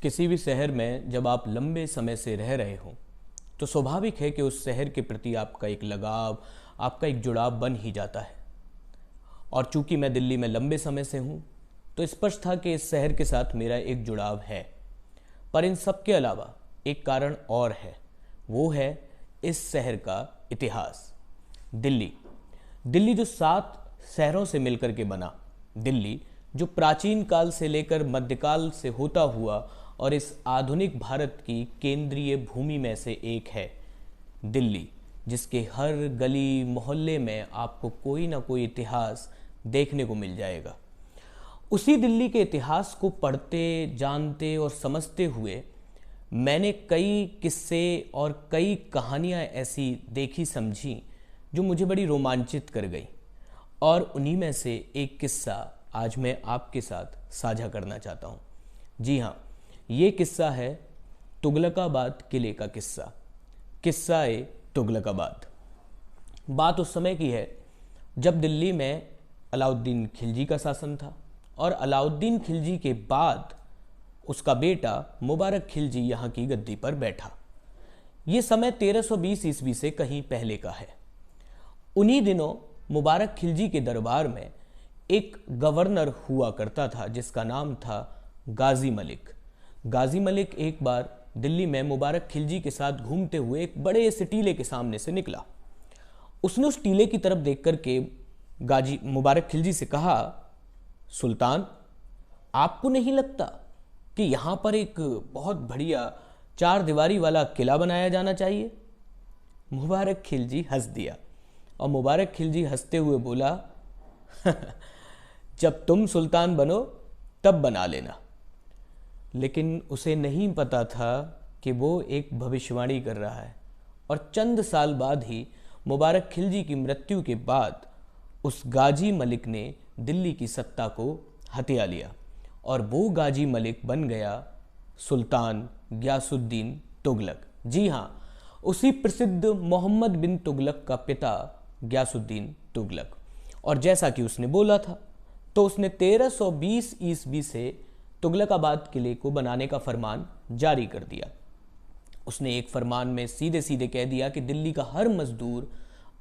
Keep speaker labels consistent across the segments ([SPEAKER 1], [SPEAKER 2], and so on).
[SPEAKER 1] किसी भी शहर में जब आप लंबे समय से रह रहे हो तो स्वाभाविक है कि उस शहर के प्रति आपका एक लगाव, आपका एक जुड़ाव बन ही जाता है। और चूंकि मैं दिल्ली में लंबे समय से हूँ तो स्पष्ट था कि इस शहर के साथ मेरा एक जुड़ाव है। पर इन सब के अलावा एक कारण और है, वो है इस शहर का इतिहास। दिल्ली दिल्ली जो 7 शहरों से मिलकर के बना, दिल्ली जो प्राचीन काल से लेकर मध्यकाल से होता हुआ और इस आधुनिक भारत की केंद्रीय भूमि में से एक है। दिल्ली जिसके हर गली मोहल्ले में आपको कोई ना कोई इतिहास देखने को मिल जाएगा। उसी दिल्ली के इतिहास को पढ़ते, जानते और समझते हुए मैंने कई किस्से और कई कहानियाँ ऐसी देखी समझी जो मुझे बड़ी रोमांचित कर गई। और उन्हीं में से एक किस्सा आज मैं आपके साथ साझा करना चाहता हूँ। जी हाँ, ये किस्सा है तुगलकाबाद किले का किस्सा। किस्सा ए तुगलकाबाद। बात उस समय की है जब दिल्ली में अलाउद्दीन खिलजी का शासन था और अलाउद्दीन खिलजी के बाद उसका बेटा मुबारक खिलजी यहाँ की गद्दी पर बैठा। ये समय 1320 ईस्वी से कहीं पहले का है। उन्हीं दिनों मुबारक खिलजी के दरबार में एक गवर्नर हुआ करता था जिसका नाम था गाजी मलिक। गाजी मलिक एक बार दिल्ली में मुबारक खिलजी के साथ घूमते हुए एक बड़े से टीले के सामने से निकला। उसने उस टीले की तरफ देख करके गाजी मुबारक खिलजी से कहा, सुल्तान, आपको नहीं लगता कि यहाँ पर एक बहुत बढ़िया 4 दीवारी वाला किला बनाया जाना चाहिए? मुबारक खिलजी हंस दिया और मुबारक खिलजी हंसते हुए बोला, जब तुम सुल्तान बनो तब बना लेना। लेकिन उसे नहीं पता था कि वो एक भविष्यवाणी कर रहा है। और चंद साल बाद ही मुबारक खिलजी की मृत्यु के बाद उस गाजी मलिक ने दिल्ली की सत्ता को हथिया लिया और वो गाजी मलिक बन गया सुल्तान गयासुद्दीन तुगलक। जी हाँ, उसी प्रसिद्ध मोहम्मद बिन तुगलक का पिता गयासुद्दीन तुगलक। और जैसा कि उसने बोला था तो उसने 1320 ईस्वी से तुगलकाबाद किले को बनाने का फरमान जारी कर दिया। उसने एक फरमान में सीधे सीधे कह दिया कि दिल्ली का हर मजदूर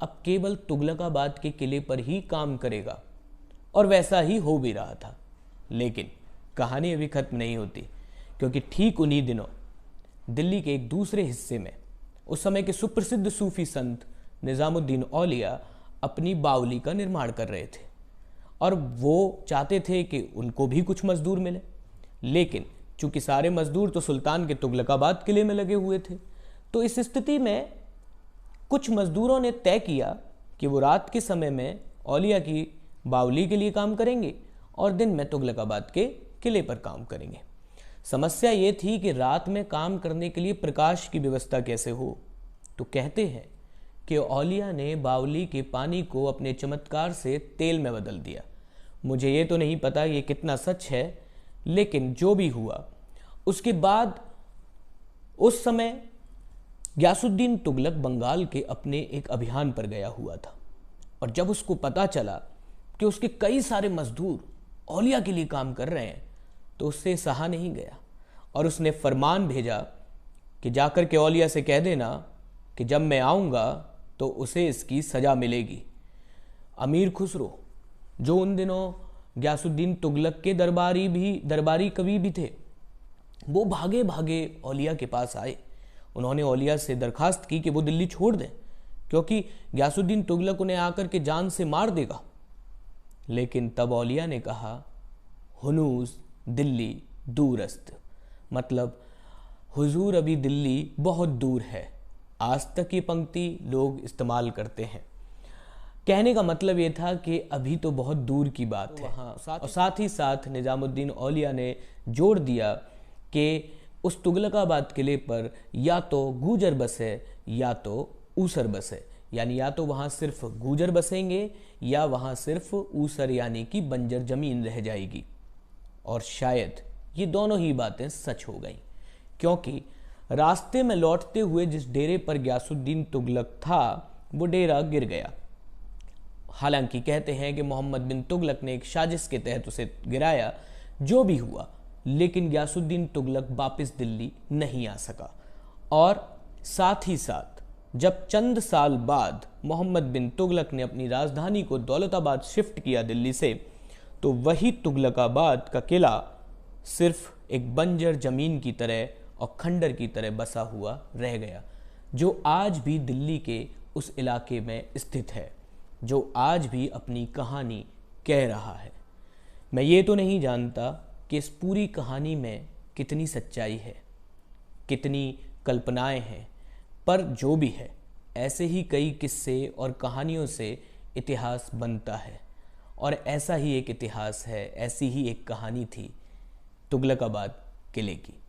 [SPEAKER 1] अब केवल तुगलकाबाद के किले पर ही काम करेगा। और वैसा ही हो भी रहा था। लेकिन कहानी अभी खत्म नहीं होती, क्योंकि ठीक उन्हीं दिनों दिल्ली के एक दूसरे हिस्से में उस समय के सुप्रसिद्ध सूफी संत निजामुद्दीन औलिया अपनी बावली का निर्माण कर रहे थे और वो चाहते थे कि उनको भी कुछ मजदूर मिले। लेकिन चूंकि सारे मजदूर तो सुल्तान के तुगलकाबाद किले में लगे हुए थे, तो इस स्थिति में कुछ मजदूरों ने तय किया कि वो रात के समय में औलिया की बावली के लिए काम करेंगे और दिन में तुगलकाबाद के किले पर काम करेंगे। समस्या ये थी कि रात में काम करने के लिए प्रकाश की व्यवस्था कैसे हो। तो कहते हैं कि औलिया ने बावली के पानी को अपने चमत्कार से तेल में बदल दिया। मुझे ये तो नहीं पता ये कितना सच है, लेकिन जो भी हुआ उसके बाद उस समय गयासुद्दीन तुगलक बंगाल के अपने एक अभियान पर गया हुआ था। और जब उसको पता चला कि उसके कई सारे मजदूर औलिया के लिए काम कर रहे हैं तो उससे सहा नहीं गया और उसने फरमान भेजा कि जाकर के औलिया से कह देना कि जब मैं आऊँगा तो उसे इसकी सज़ा मिलेगी। अमीर खुसरो, जो उन दिनों गयासुद्दीन तुगलक के दरबारी कवि भी थे, वो भागे भागे औलिया के पास आए। उन्होंने औलिया से दरखास्त की कि वो दिल्ली छोड़ दें, क्योंकि गयासुद्दीन तुगलक उन्हें आकर के जान से मार देगा। लेकिन तब औलिया ने कहा, हुनूज दिल्ली दूरस्त, मतलब हुजूर अभी दिल्ली बहुत दूर है। आज तक ये पंक्ति लोग इस्तेमाल करते हैं। कहने का मतलब ये था कि अभी तो बहुत दूर की बात है। और साथ ही साथ निजामुद्दीन औलिया ने जोड़ दिया कि उस तुगलकाबाद किले पर या तो गूजर बसे या तो ऊसर बसे, यानी या तो वहाँ सिर्फ गूजर बसेंगे या वहाँ सिर्फ ऊसर यानी कि बंजर जमीन रह जाएगी। और शायद ये दोनों ही बातें सच हो गईं, क्योंकि रास्ते में लौटते हुए जिस डेरे पर गयासुद्दीन तुगलक था वो डेरा गिर गया। हालांकि कहते हैं कि मोहम्मद बिन तुगलक ने एक साजिश के तहत उसे गिराया। जो भी हुआ, लेकिन गयासुद्दीन तुगलक वापस दिल्ली नहीं आ सका। और साथ ही साथ जब चंद साल बाद मोहम्मद बिन तुगलक ने अपनी राजधानी को दौलताबाद शिफ्ट किया दिल्ली से, तो वही तुगलकाबाद का किला सिर्फ एक बंजर जमीन की तरह और खंडर की तरह बसा हुआ रह गया, जो आज भी दिल्ली के उस इलाके में स्थित है, जो आज भी अपनी कहानी कह रहा है। मैं ये तो नहीं जानता कि इस पूरी कहानी में कितनी सच्चाई है, कितनी कल्पनाएं हैं, पर जो भी है, ऐसे ही कई किस्से और कहानियों से इतिहास बनता है। और ऐसा ही एक इतिहास है, ऐसी ही एक कहानी थी तुगलकाबाद किले की।